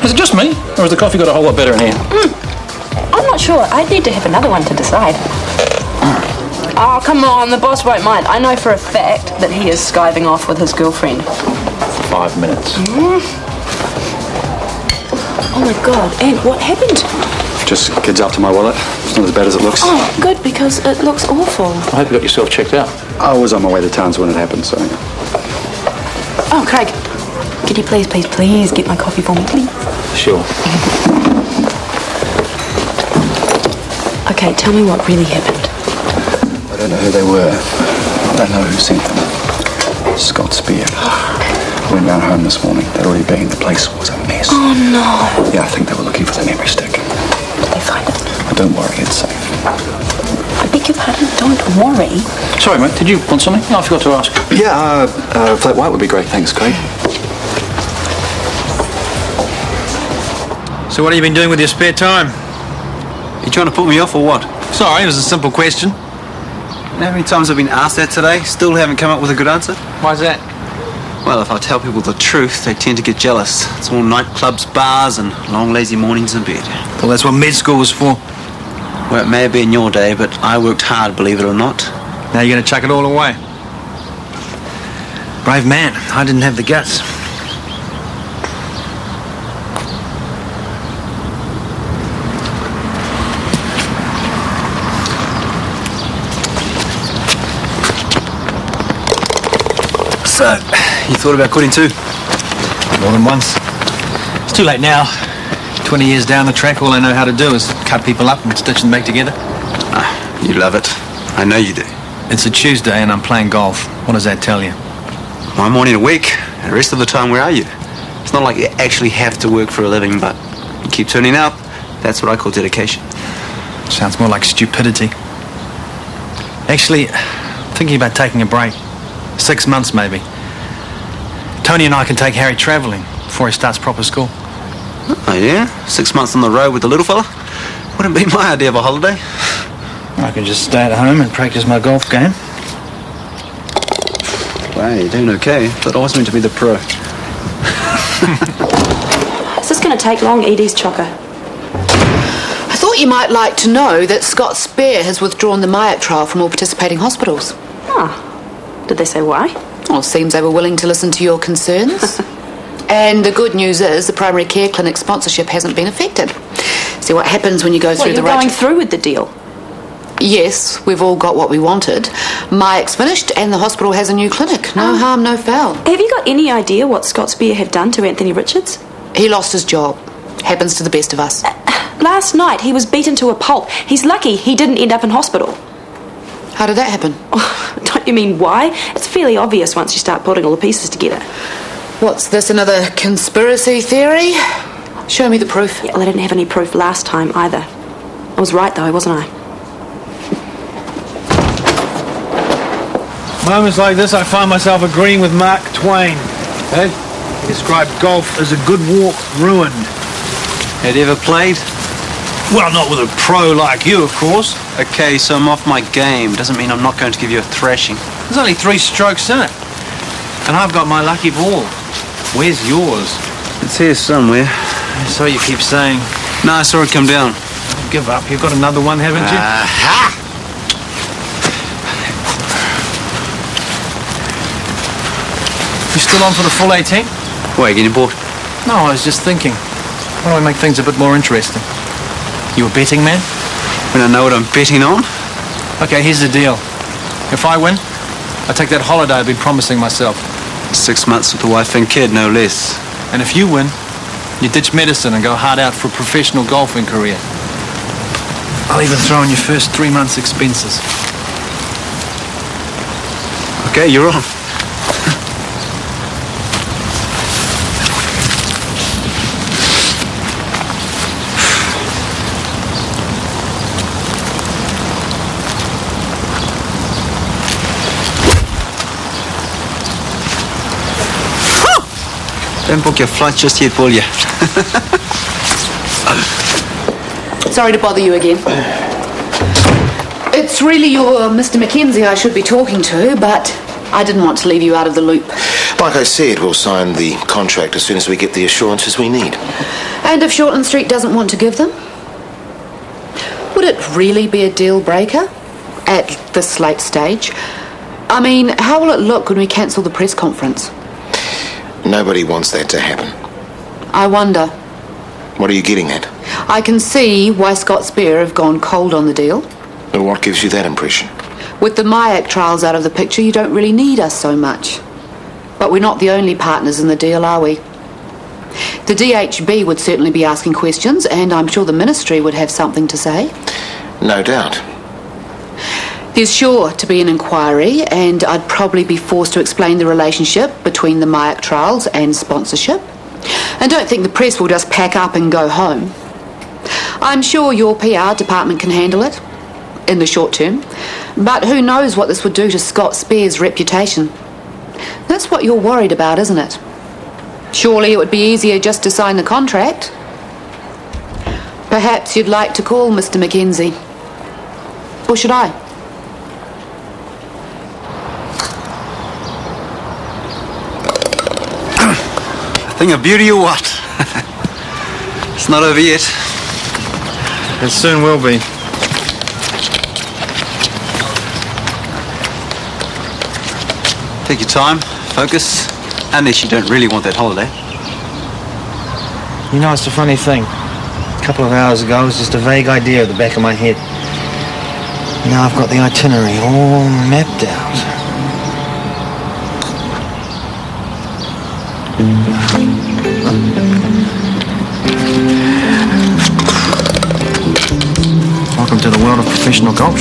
Is it just me, or has the coffee got a whole lot better in here? I'm not sure. I'd need to have another one to decide. Oh, come on, the boss won't mind. I know for a fact that he is skiving off with his girlfriend. 5 minutes. Oh my God, Ant, what happened? Just kids up to my wallet. It's not as bad as it looks. Oh, good, because it looks awful. I hope you got yourself checked out. I was on my way to towns when it happened, so... Oh, Craig, could you please get my coffee for me, please? Sure. Okay, tell me what really happened. I don't know who they were. I don't know who sent them. Scott Spear. Went round home this morning. They'd already been. The place was a mess. Oh, no. Yeah, I think they were looking for the memory stick. Did they find it? Don't worry, it's safe. I beg your pardon, don't worry. Sorry, mate, did you want something? No, I forgot to ask. Yeah, flat white would be great. Thanks, Craig. So what have you been doing with your spare time? You trying to put me off or what? Sorry, it was a simple question. You know how many times I've been asked that today? Still haven't come up with a good answer? Why's that? Well, if I tell people the truth, they tend to get jealous. It's all nightclubs, bars, and long lazy mornings in bed. Well, that's what med school was for. Well, it may have been your day, but I worked hard, believe it or not. Now you're going to chuck it all away. Brave man. I didn't have the guts. So, you thought about quitting too? More than once. It's too late now. 20 years down the track, all I know how to do is cut people up and stitch them back together. You love it. I know you do. It's a Tuesday and I'm playing golf. What does that tell you? 1 morning a week, and the rest of the time, where are you? It's not like you actually have to work for a living, but you keep turning up. That's what I call dedication. Sounds more like stupidity. Actually, thinking about taking a break. 6 months, maybe. Tony and I can take Harry travelling before he starts proper school. Oh, yeah? 6 months on the road with the little fella? Wouldn't be my idea of a holiday. I can just stay at home and practice my golf game. Wow, you're doing okay. But I was meant to be the pro. Is this going to take long, Edie's chocker? I thought you might like to know that Scott Spear has withdrawn the MIAC trial from all participating hospitals. Ah. Did they say why? Well, it seems they were willing to listen to your concerns. And the good news is the primary care clinic sponsorship hasn't been affected. See what happens when you go through the you're going through with the deal? Yes, we've all got what we wanted. MIAC's finished and the hospital has a new clinic. No harm, no foul. Have you got any idea what Scott Spear have done to Anthony Richards? He lost his job. Happens to the best of us. Last night he was beaten to a pulp. He's lucky he didn't end up in hospital. How did that happen? Oh, don't you mean why? It's fairly obvious once you start putting all the pieces together. What's this, another conspiracy theory? Show me the proof. Yeah, well, I didn't have any proof last time either. I was right though, wasn't I? Moments like this, I find myself agreeing with Mark Twain. He described golf as a good walk ruined. Had you ever played? Well, not with a pro like you, of course. Okay, so I'm off my game. Doesn't mean I'm not going to give you a thrashing. There's only 3 strokes in it. And I've got my lucky ball. Where's yours? It's here somewhere. So you keep saying. No, I saw it come down. Give up. You've got another one, haven't you? Aha! You still on for the full 18? Wait, getting bored? No, I was just thinking. Why don't we make things a bit more interesting? You a betting man? When I know what I'm betting on? Okay, here's the deal. If I win, I take that holiday I've been promising myself. 6 months with the wife and kid, no less. And if you win, you ditch medicine and go hard out for a professional golfing career. I'll even throw in your first 3 months' expenses. Okay, you're on. Don't book your flight just yet, will you? Sorry to bother you again. It's really your Mr. Mackenzie I should be talking to, but I didn't want to leave you out of the loop. Like I said, we'll sign the contract as soon as we get the assurances we need. And if Shortland Street doesn't want to give them? Would it really be a deal breaker at this late stage? I mean, how will it look when we cancel the press conference? Nobody wants that to happen. I wonder. What are you getting at? I can see why Scott Spear have gone cold on the deal. Well, what gives you that impression? With the MIAC trials out of the picture, you don't really need us so much. But we're not the only partners in the deal, are we? The DHB would certainly be asking questions, and I'm sure the Ministry would have something to say. No doubt. There's sure to be an inquiry, and I'd probably be forced to explain the relationship between the MIAC trials and sponsorship. And don't think the press will just pack up and go home. I'm sure your PR department can handle it, in the short term. But who knows what this would do to Scott Spear's reputation. That's what you're worried about, isn't it? Surely it would be easier just to sign the contract. Perhaps you'd like to call Mr. Mackenzie. Or should I? A thing of beauty or what? It's not over yet. It soon will be. Take your time, focus, unless you don't really want that holiday. You know, it's a funny thing. A couple of hours ago, it was just a vague idea at the back of my head. Now I've got the itinerary all mapped out. Welcome to the world of professional golf.